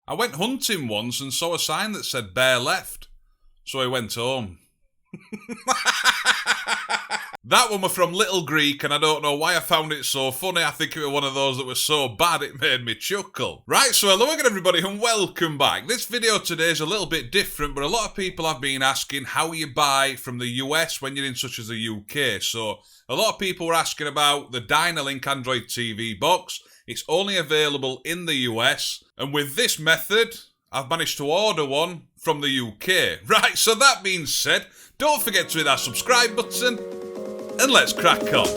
I went hunting once and saw a sign that said bear left. So I went home. That one was from Little Greek, and I don't know why I found it so funny. I think it was one of those that was so bad it made me chuckle. Right, so hello again everybody and welcome back. This video today is a little bit different, but a lot of people have been asking how you buy from the US when you're in such as the UK. So a lot of people were asking about the Dynalink Android TV box. It's only available in the US, and with this method, I've managed to order one from the UK. Right, so that being said, don't forget to hit that subscribe button, and let's crack on.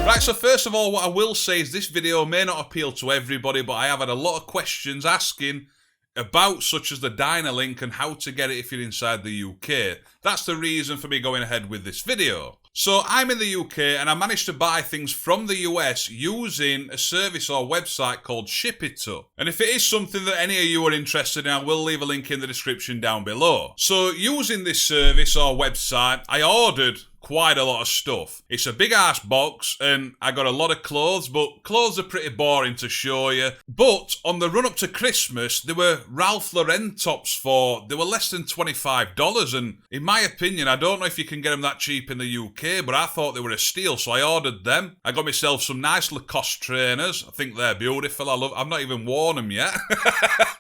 Right, so first of all, what I will say is this video may not appeal to everybody, but I have had a lot of questions asking about such as the Dynalink and how to get it if you're inside the UK. That's the reason for me going ahead with this video. So I'm in the UK and I managed to buy things from the US using a service or website called Shipito. And if it is something that any of you are interested in, I will leave a link in the description down below. So using this service or website, I ordered quite a lot of stuff. It's a big ass box and I got a lot of clothes, but clothes are pretty boring to show you. But on the run up to Christmas, there were Ralph Lauren tops they were less than $25, and in my opinion, I don't know if you can get them that cheap in the UK, but I thought they were a steal, so I ordered them. I got myself some nice Lacoste trainers. I think they're beautiful. I've not even worn them yet.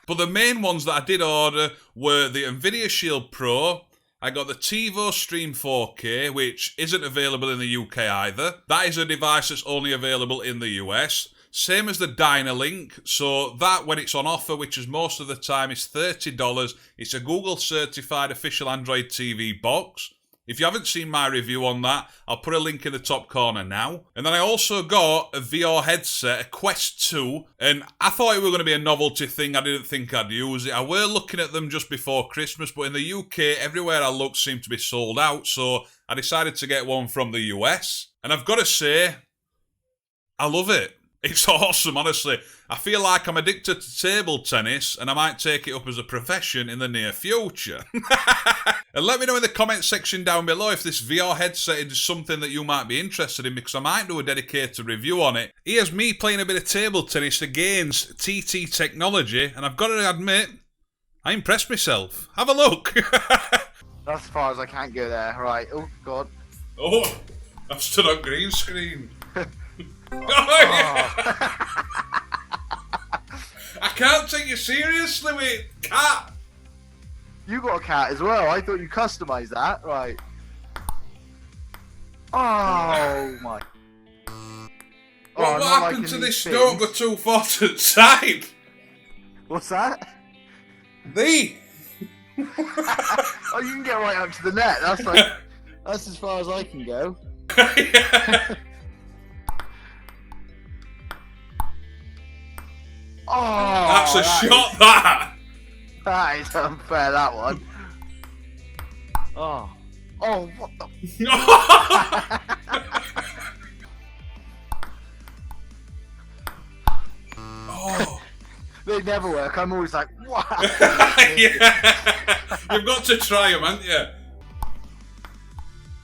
But the main ones that I did order were the Nvidia Shield Pro. I got the Tivo Stream 4K, which isn't available in the UK either. That is a device that's only available in the US. Same as the Dynalink, so that when it's on offer, which is most of the time is $30, it's a Google certified official Android TV box. If you haven't seen my review on that, I'll put a link in the top corner now. And then I also got a VR headset, a Quest 2, and I thought it was going to be a novelty thing. I didn't think I'd use it. I were looking at them just before Christmas, but in the UK, everywhere I looked seemed to be sold out, so I decided to get one from the US. And I've got to say, I love it. It's awesome, honestly. I feel like I'm addicted to table tennis and I might take it up as a profession in the near future. And let me know in the comment section down below if this VR headset is something that you might be interested in, because I might do a dedicated review on it. Here's me playing a bit of table tennis against TT Technology, and I've got to admit, I impressed myself. Have a look. That's as far as I can't go there. Right. Oh, God. Oh, I've stood on green screen. Oh, I can't take you seriously, mate. Cat. You got a cat as well. I thought you customised that. Right. Oh, my. What happened to this? Don't go too far to the side. What's that? The. Oh, you can get right up to the net. That's as far as I can go. Yeah. Oh, that's a shot, that! That is unfair, that one. Oh. Oh, what the... Oh. They never work. I'm always like, what? Yeah. You've got to try them, haven't you?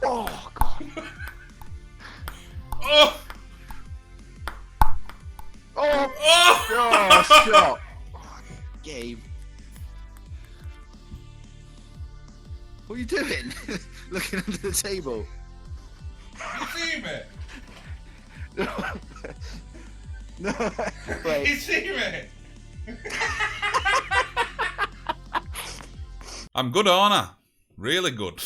Oh, God. Oh! Oh! Oh! Oh, shot! Oh, Gabe. What are you doing? Looking under the table. You see me? No. Wait. You see me? I'm good, aren't I? Really good.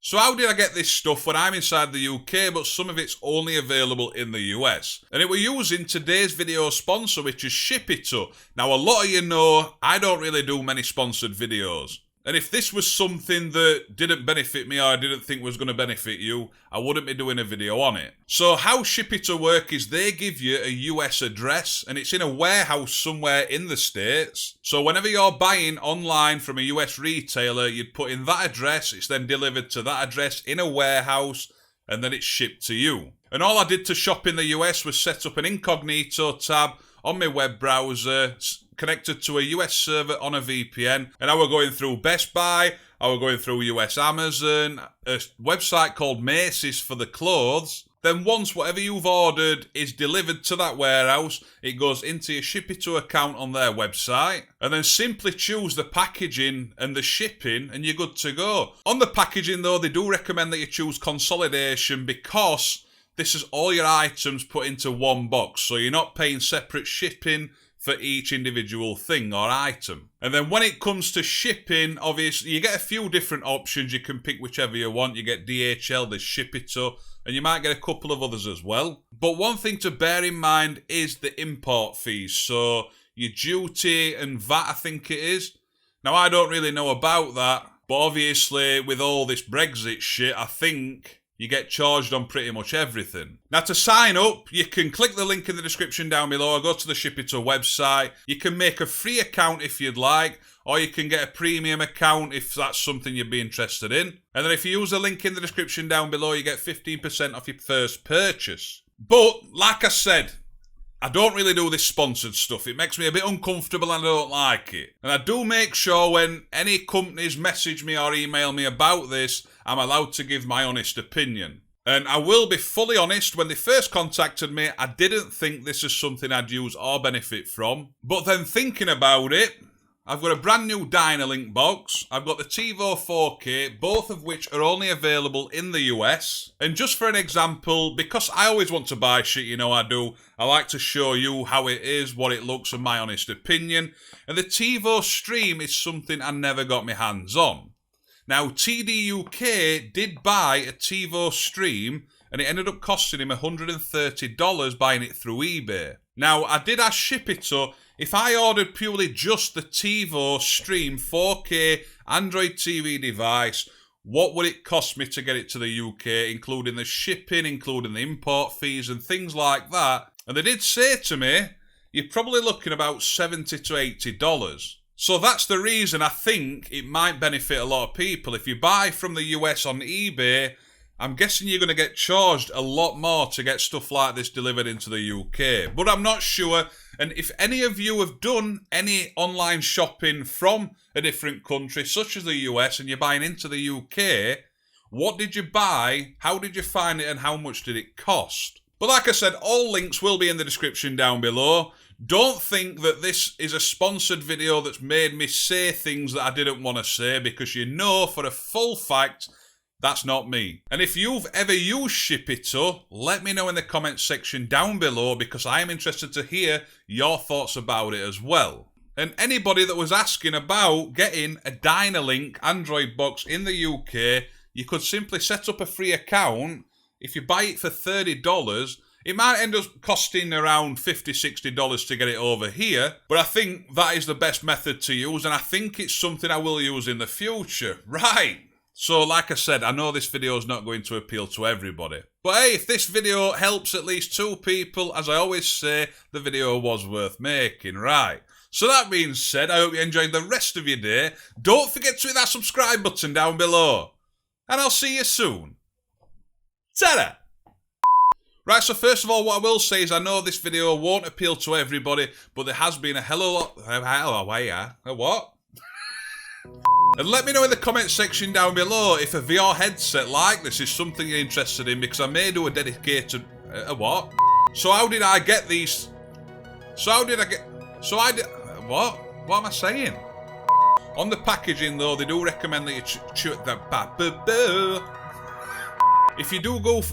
So how did I get this stuff when I'm inside the UK, but some of it's only available in the US? And it were using today's video sponsor, which is Shipito. Now, a lot of you know I don't really do many sponsored videos. And if this was something that didn't benefit me or I didn't think was going to benefit you, I wouldn't be doing a video on it. So how Shipito work is they give you a US address and it's in a warehouse somewhere in the States. So whenever you're buying online from a US retailer, you'd put in that address, it's then delivered to that address in a warehouse, and then it's shipped to you. And all I did to shop in the US was set up an incognito tab on my web browser, connected to a US server on a VPN, and I were going through Best Buy, I were going through US Amazon, a website called Macy's for the clothes. Then once whatever you've ordered is delivered to that warehouse, it goes into your Shipito account on their website, and then simply choose the packaging and the shipping and you're good to go. On the packaging though, they do recommend that you choose consolidation because this is all your items put into one box, so you're not paying separate shipping for each individual thing or item. And then when it comes to shipping, obviously you get a few different options. You can pick whichever you want. You get DHL, there's Shipito, and you might get a couple of others as well. But one thing to bear in mind is the import fees. So your duty and VAT, I think it is. Now I don't really know about that, but obviously with all this Brexit shit, I think you get charged on pretty much everything. Now to sign up, you can click the link in the description down below, or go to the Shipito website. You can make a free account if you'd like, or you can get a premium account if that's something you'd be interested in. And then if you use the link in the description down below, you get 15% off your first purchase. But, like I said, I don't really do this sponsored stuff. It makes me a bit uncomfortable and I don't like it. And I do make sure when any companies message me or email me about this, I'm allowed to give my honest opinion. And I will be fully honest, when they first contacted me, I didn't think this is something I'd use or benefit from. But then thinking about it, I've got a brand new Dynalink box, I've got the Tivo 4K, both of which are only available in the US. And just for an example, because I always want to buy shit, you know I do, I like to show you how it is, what it looks, and my honest opinion. And the Tivo Stream is something I never got my hands on. Now, 𝐑𝐞𝐜 did buy a Tivo Stream, and it ended up costing him $130 buying it through eBay. Now, I did ask Shipito if I ordered purely just the Tivo Stream 4K Android TV device, what would it cost me to get it to the UK, including the shipping, including the import fees and things like that? And they did say to me, you're probably looking about $70 to $80. So that's the reason I think it might benefit a lot of people. If you buy from the US on eBay, I'm guessing you're going to get charged a lot more to get stuff like this delivered into the UK. But I'm not sure. And if any of you have done any online shopping from a different country, such as the US, and you're buying into the UK, what did you buy, how did you find it, and how much did it cost? But like I said, all links will be in the description down below. Don't think that this is a sponsored video that's made me say things that I didn't want to say, because you know for a full fact that's not me. And if you've ever used Shipito, let me know in the comments section down below, because I am interested to hear your thoughts about it as well. And anybody that was asking about getting a Dynalink Android box in the UK, you could simply set up a free account. If you buy it for $30, it might end up costing around $50, $60 to get it over here. But I think that is the best method to use, and I think it's something I will use in the future. Right. So like I said, I know this video is not going to appeal to everybody. But hey, if this video helps at least 2 people, as I always say, the video was worth making, right? So that being said, I hope you enjoyed the rest of your day. Don't forget to hit that subscribe button down below. And I'll see you soon. Ta-da! Right, so first of all, what I will say is I know this video won't appeal to everybody, but there has been a hell of a lot... A what? And let me know in the comments section down below if a VR headset like this is something you're interested in, because I may do a dedicated... a what? So how did I get these... So how did I get... So I did... What? What am I saying? On the packaging though, they do recommend that you chew that... If you do go...